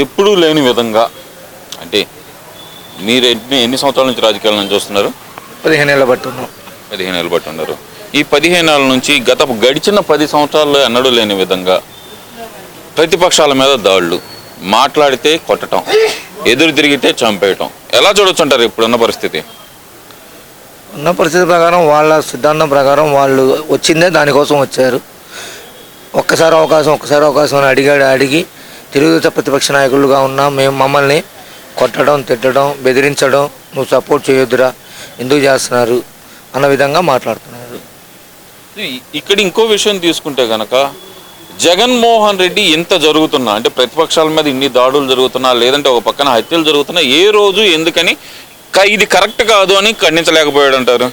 ఎప్పుడూ లేని విధంగా అంటే మీరు ఎన్ని సంవత్సరాల నుంచి రాజకీయాల నుంచి చూస్తున్నారు? 15 ఏళ్ళ బట్టి ఉన్నాం. 15 ఏళ్ళు బట్టి ఉన్నారు. ఈ 15 ఏళ్ళ నుంచి గడిచిన 10 సంవత్సరాల్లో ఎన్నడూ లేని విధంగా ప్రతిపక్షాల మీద దాడులు, మాట్లాడితే కొట్టడం, ఎదురు తిరిగితే చంపేయటం ఎలా చూడొచ్చు అంటారు ఇప్పుడున్న పరిస్థితి? ఉన్న పరిస్థితి ప్రకారం వాళ్ళ సిద్ధాంతం ప్రకారం వాళ్ళు వచ్చిందే దానికోసం వచ్చారు. ఒక్కసారి అవకాశం అని అడిగి తెలుగుదేశం ప్రతిపక్ష నాయకులుగా ఉన్న మమ్మల్ని కొట్టడం, తిట్టడం, బెదిరించడం, నువ్వు సపోర్ట్ చేయొద్దురా, ఎందుకు చేస్తున్నారు అన్న విధంగా మాట్లాడుతున్నారు. ఇక్కడ ఇంకో విషయం తీసుకుంటే కనుక జగన్మోహన్ రెడ్డి ఇంత జరుగుతున్నా అంటే ప్రతిపక్షాల మీద ఇన్ని దాడులు జరుగుతున్నా, లేదంటే ఒక పక్కన హత్యలు జరుగుతున్నా, ఏ రోజు ఎందుకని ఇది కరెక్ట్ కాదు అని ఖండించలేకపోయాడు అంటారు?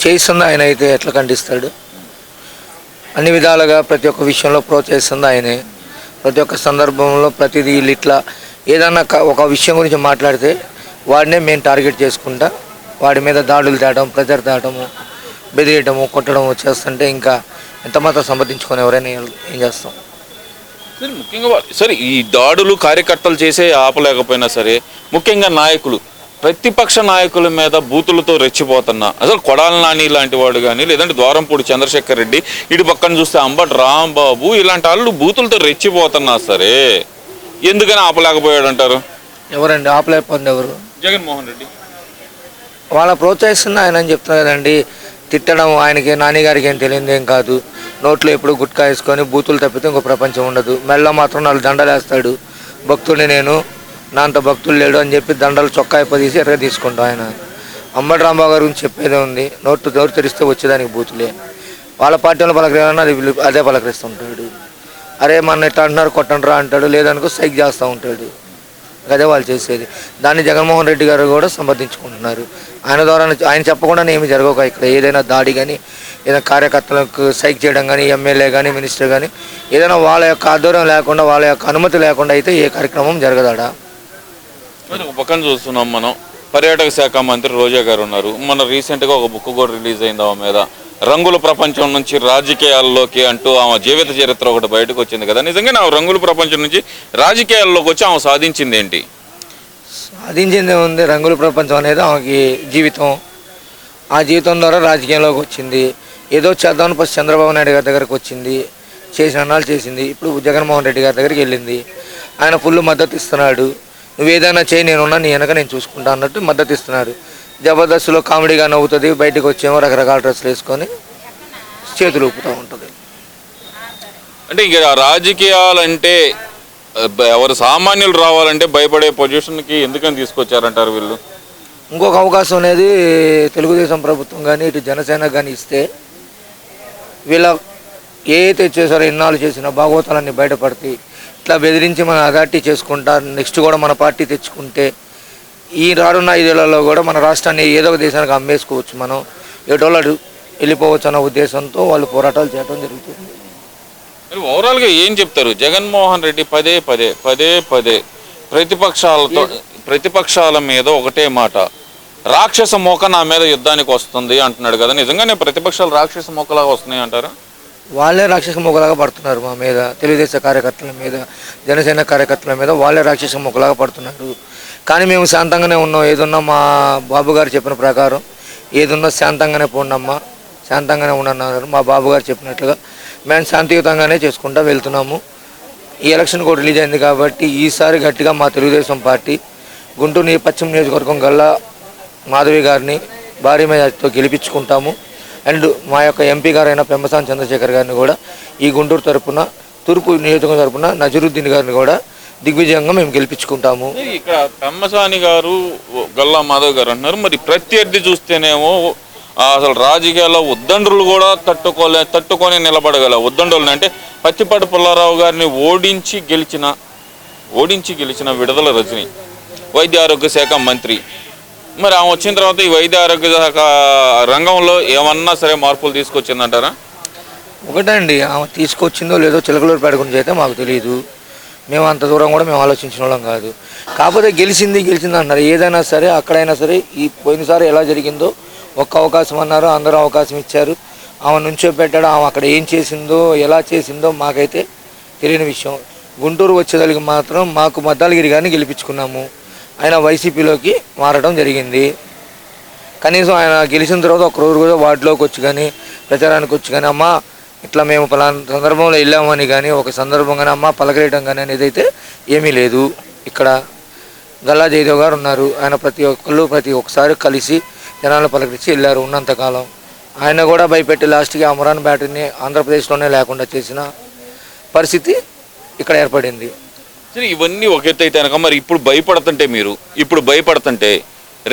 చేస్తుంది ఆయన అయితే ఎట్లా ఖండిస్తాడు? అన్ని విధాలుగా ప్రతి ఒక్క విషయంలో ప్రోత్సహిస్తుంది ఆయనే. ప్రతి ఒక్క సందర్భంలో ప్రతిదీ వీళ్ళు ఇట్లా ఏదన్నా ఒక విషయం గురించి మాట్లాడితే వాడినే మేము టార్గెట్ చేసుకుంటా వాడి మీద దాడులు తేయడం, ప్రెజర్ తేయడము, బెదిరియటము, కొట్టడము చేస్తుంటే ఇంకా ఎంత మాత్రం సంపాదించుకొని ఎవరైనా ఏం చేస్తాం? ముఖ్యంగా సరే ఈ దాడులు కార్యకర్తలు చేసే ఆపలేకపోయినా సరే ముఖ్యంగా నాయకులు ప్రతిపక్ష నాయకుల మీద బూతులతో రెచ్చిపోతున్నా అసలు కొడాల నాని లాంటి వాడు కానీ లేదంటే ద్వారంపూడి చంద్రశేఖర్ రెడ్డి ఇటు పక్కన చూస్తే అంబటి రాంబాబు ఇలాంటి వాళ్ళు బూతులతో రెచ్చిపోతున్నా సరే ఎందుకని ఆపలేకపోయాడు అంటారు? ఎవరండి ఆపలేకపోయింది? ఎవరు? జగన్మోహన్ రెడ్డి. వాళ్ళ ప్రోత్సహిస్తున్న ఆయన అని చెప్తున్నారు కదండి. తిట్టడం ఆయనకి నాన్నగారికి ఏం తెలియదు ఏం కాదు. నోట్లో ఎప్పుడు గుట్కా వేసుకొని బూతులు తప్పితే ఇంకో ప్రపంచం ఉండదు. మెల్ల మాత్రం 4 దండలు వేస్తాడు. భక్తుడిని నేను, నా అంత భక్తులు లేడు అని చెప్పి దండలు చొక్కా తీసి ఎర్ర తీసుకుంటాం. ఆయన అంబటి రాంబాబు గారి గురించి చెప్పేదే ఉంది. నోరు తెరిస్తే వచ్చేదానికి బూతులే. వాళ్ళ పార్టీలో పలకరియాలన్నా అదే పలకరిస్తుంటాడు. అరే మన ఎట్లా అంటున్నారు కొట్టండ్రా అంటాడు, లేదనుకో సైక్ చేస్తూ ఉంటాడు. అదే వాళ్ళు చేసేది. దాన్ని జగన్మోహన్ రెడ్డి గారు కూడా సమర్థించుకుంటున్నారు. ఆయన ద్వారా ఆయన చెప్పకుండానే ఏమి జరగక ఇక్కడ ఏదైనా దాడి కానీ ఏదైనా కార్యకర్తలకు సైక్ చేయడం కానీ ఎమ్మెల్యే కానీ మినిస్టర్ కానీ ఏదైనా వాళ్ళ యొక్క ఆధ్వర్యం లేకుండా వాళ్ళ యొక్క అనుమతి లేకుండా అయితే ఏ కార్యక్రమం జరగదాడా? పక్కన చూస్తున్నాం మనం పర్యాటక శాఖ మంత్రి రోజా గారు ఉన్నారు. మన రీసెంట్గా ఒక బుక్ కూడా రిలీజ్ అయింది ఆమె మీద, రంగుల ప్రపంచం నుంచి రాజకీయాల్లోకి అంటూ ఆమె జీవిత చరిత్ర ఒకటి బయటకు వచ్చింది కదా. నిజంగా నా రంగుల ప్రపంచం నుంచి రాజకీయాల్లోకి వచ్చి ఆమె సాధించింది ఏంటి? సాధించింది ఉంది. రంగుల ప్రపంచం అనేది ఆమెకి జీవితం. ఆ జీవితం ద్వారా రాజకీయంలోకి వచ్చింది. ఏదో చేద్దామని ఫస్ట్ చంద్రబాబు నాయుడు గారి దగ్గరకు వచ్చింది, చేసిన అన్నాలు చేసింది. ఇప్పుడు జగన్మోహన్ రెడ్డి గారి దగ్గరికి వెళ్ళింది. ఆయన ఫుల్ మద్దతు ఇస్తున్నాడు. నువ్వు ఏదైనా చేయి, నేనున్నా, నీ వెనక నేను చూసుకుంటా అన్నట్టు మద్దతు ఇస్తున్నారు. జబర్దస్త్లో కామెడీగా నవ్వుతుంది, బయటకు వచ్చేమో రకరకాల డ్రెస్సులు వేసుకొని చేతులు ఊపుతూ ఉంటుంది. అంటే ఇక రాజకీయాలంటే ఎవరు సామాన్యులు రావాలంటే భయపడే పొజిషన్కి ఎందుకని తీసుకొచ్చారంటారు వీళ్ళు? ఇంకొక అవకాశం అనేది తెలుగుదేశం ప్రభుత్వం కానీ ఇటు జనసేన కానీ ఇస్తే వీళ్ళ ఏదైతే చేశారో ఇన్నాళ్ళు చేసిన భాగవతాలన్నీ బయటపడతాయి. ఇట్లా బెదిరించి మన అథారిటీ చేసుకుంటా నెక్స్ట్ కూడా మన పార్టీ తెచ్చుకుంటే ఈ రానున్న 5 ఏళ్లలో కూడా మన రాష్ట్రాన్ని ఏదో ఒక దేశానికి అమ్మేసుకోవచ్చు, మనం ఏటోళ్ళు వెళ్ళిపోవచ్చు అన్న ఉద్దేశంతో వాళ్ళు పోరాటాలు చేయడం జరుగుతుంది. ఓవరాల్గా ఏం చెప్తారు? జగన్మోహన్ రెడ్డి పదే పదే ప్రతిపక్షాల మీద ఒకటే మాట, రాక్షస మోక నా మీద యుద్ధానికి వస్తుంది అంటున్నాడు కదా. నిజంగానే ప్రతిపక్షాలు రాక్షస మోకలాగా వస్తున్నాయి అంటారా? వాళ్ళే రాక్షస మొక్కలాగా పడుతున్నారు మా మీద, తెలుగుదేశం కార్యకర్తల మీద, జనసేన కార్యకర్తల మీద వాళ్ళే రాక్షస మొక్కలాగా పడుతున్నారు. కానీ మేము శాంతంగానే ఉన్నాం. ఏదున్నా మా బాబు గారు చెప్పిన ప్రకారం ఏదున్నా శాంతంగానే పోండమ్మా, శాంతంగానే ఉండన్నారు. మా బాబు గారు చెప్పినట్లుగా మేము శాంతియుతంగానే చేసుకుంటూ వెళ్తున్నాము. ఈ ఎలక్షన్ కూడా రిలీజ్ అయింది కాబట్టి ఈసారి గట్టిగా మా తెలుగుదేశం పార్టీ గుంటూరు పశ్చిమ నియోజకవర్గం గల్లా మాధవి గారిని భారీ మెజార్టీతో గెలిపించుకుంటాము. అండ్ మా యొక్క ఎంపీ గారైన పెమ్మసాని చంద్రశేఖర్ గారిని కూడా ఈ గుంటూరు తరపున, తూర్పు నియోజకవర్గం తరపున నజరుద్దీన్ గారిని కూడా దిగ్విజయంగా మేము గెలిపించుకుంటాము. ఇక్కడ పెమ్మసాని గారు, గల్లా మాధవ్ గారు అంటున్నారు. మరి ప్రత్యర్థి చూస్తేనేమో అసలు రాజకీయాల్లో ఉద్దండులు కూడా తట్టుకొని నిలబడగల ఉద్దండులు అంటే పత్తిపాటి పుల్లారావు గారిని ఓడించి గెలిచిన విడుదల రజని వైద్య ఆరోగ్య శాఖ మంత్రి. మరి ఆమె వచ్చిన తర్వాత ఈ వైద్య ఆరోగ్య శాఖ రంగంలో ఏమన్నా సరే మార్పులు తీసుకొచ్చిందంటారా? ఒకటండి, ఆమె తీసుకొచ్చిందో లేదో చిలకలూరుపేట గురించి అయితే మాకు తెలియదు. మేము అంత దూరం కూడా మేము ఆలోచించిన వాళ్ళం కాదు. కాకపోతే గెలిచింది అంటున్నారు. ఏదైనా సరే అక్కడైనా సరే ఈ పోయినసారి ఎలా జరిగిందో ఒక్క అవకాశం అన్నారు, అందరూ అవకాశం ఇచ్చారు. ఆమె నుంచో పెట్టాడు. ఆమె అక్కడ ఏం చేసిందో ఎలా చేసిందో మాకైతే తెలియని విషయం. గుంటూరు వచ్చేదానికి మాత్రం మాకు మద్దాలగిరి గారిని గెలిపించుకున్నాము. ఆయన వైసీపీలోకి మారడం జరిగింది. కనీసం ఆయన గెలిచిన తర్వాత ఒక రోజు కూడా వార్డులోకి వచ్చి కానీ ప్రచారానికి వచ్చి కానీ అమ్మ ఇట్లా మేము పలానా సందర్భంలో వెళ్ళామని కానీ ఒక సందర్భంగానే అమ్మ పలకరేయడం కానీ అనేది అయితే ఏమీ లేదు. ఇక్కడ గల్లా జయదేవ్ గారు ఉన్నారు. ఆయన ప్రతి ఒక్కసారి కలిసి జనాలను పలకరించి వెళ్ళారు ఉన్నంతకాలం. ఆయన కూడా భయపెట్టి లాస్ట్కి అమరాన్ బ్యాటరీని ఆంధ్రప్రదేశ్లోనే లేకుండా చేసిన పరిస్థితి ఇక్కడ ఏర్పడింది. సరే, ఇవన్నీ ఒక ఎత్తు అయితే కనుక మరి ఇప్పుడు భయపడుతుంటే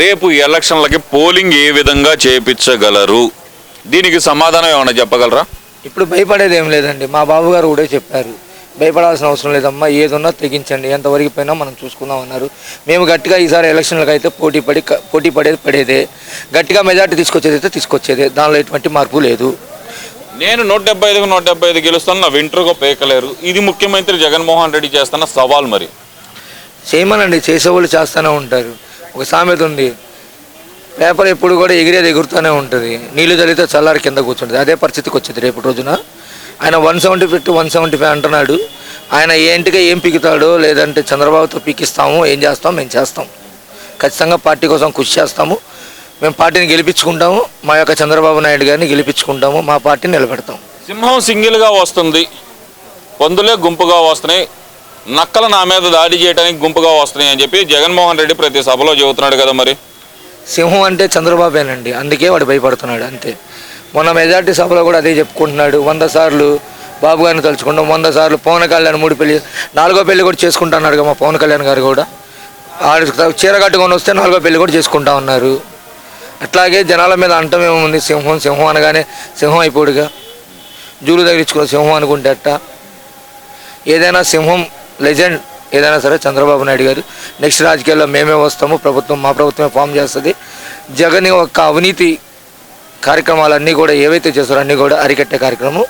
రేపు ఎలక్షన్లకి పోలింగ్ ఏ విధంగా చేపించగలరు? దీనికి సమాధానం ఏమైనా చెప్పగలరా? ఇప్పుడు భయపడేది ఏం లేదండి. మా బాబు గారు కూడా చెప్పారు, భయపడాల్సిన అవసరం లేదమ్మా, ఏదున్నా తెగించండి, ఎంతవరకు పోయినా మనం చూసుకుందాం అన్నారు. మేము గట్టిగా ఈసారి ఎలక్షన్లకు అయితే పోటీ పడేదే, గట్టిగా మెజార్టీ తీసుకొచ్చేదే, దానిలో ఎటువంటి మార్పు లేదు. నేను 175కు 175 గెలుస్తాను, నా వెంట్రుగా పేకలేరు, ఇది ముఖ్యమంత్రి జగన్మోహన్ రెడ్డి చేస్తున్న సవాల్. మరి చేయమనండి, చేసేవాళ్ళు చేస్తూనే ఉంటారు. ఒక సామెత ఉంది, పేపర్ ఎప్పుడు కూడా ఎగురుతూనే ఉంటుంది, నీళ్లు చల్లితే చల్లారి కింద కూర్చుంటుంది. అదే పరిస్థితికి వచ్చింది రేపు రోజున. ఆయన 175 అంటున్నాడు. ఆయన ఏంటిగా ఏం పీకుతాడో, లేదంటే చంద్రబాబుతో పీకిస్తాము, ఏం చేస్తాం, మేము చేస్తాం. ఖచ్చితంగా పార్టీ కోసం కృషి చేస్తాము. మేము పార్టీని గెలిపించుకుంటాము, మా యొక్క చంద్రబాబు నాయుడు గారిని గెలిపించుకుంటాము, మా పార్టీని నిలబెడతాం. సింహం సింగిల్గా వస్తుంది, పందులే గుంపుగా వస్తున్నాయి, నక్కలు నా మీద దాడి చేయడానికి గుంపుగా వస్తున్నాయి అని చెప్పి జగన్మోహన్ రెడ్డి ప్రతి సభలో చెబుతున్నాడు కదా. మరి సింహం అంటే చంద్రబాబేనండి, అందుకే వాడు భయపడుతున్నాడు అంతే. మొన్న మెజార్టీ సభలో కూడా అదే చెప్పుకుంటున్నాడు. 100 సార్లు బాబు గారిని తలుచుకుంటాం, 100 సార్లు పవన్ కళ్యాణ్ 3 పెళ్లి 4వ పెళ్లి కూడా చేసుకుంటున్నాడు కదా మా పవన్ కళ్యాణ్ గారు కూడా. చీర కట్టుకొని వస్తే 4వ పెళ్లి కూడా చేసుకుంటా ఉన్నారు. అట్లాగే జనాల మీద అంటం ఏముంది, సింహం అనగానే సింహం అయిపోడుగా, జూలు తగిలించుకున్న సింహం అనుకుంటే అట్ట. ఏదైనా సింహం లెజెండ్ ఏదైనా సరే చంద్రబాబు నాయుడు గారు. నెక్స్ట్ రాజకీయాల్లో మేమే వస్తాము, మా ప్రభుత్వమే ఫామ్ చేస్తుంది. జగన్ యొక్క అవినీతి కార్యక్రమాలన్నీ కూడా ఏవైతే చేస్తారో అన్నీ కూడా అరికట్టే కార్యక్రమం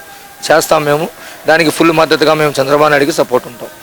చేస్తాం మేము. దానికి ఫుల్ మద్దతుగా మేము చంద్రబాబు నాయుడుకి సపోర్ట్ ఉంటాం.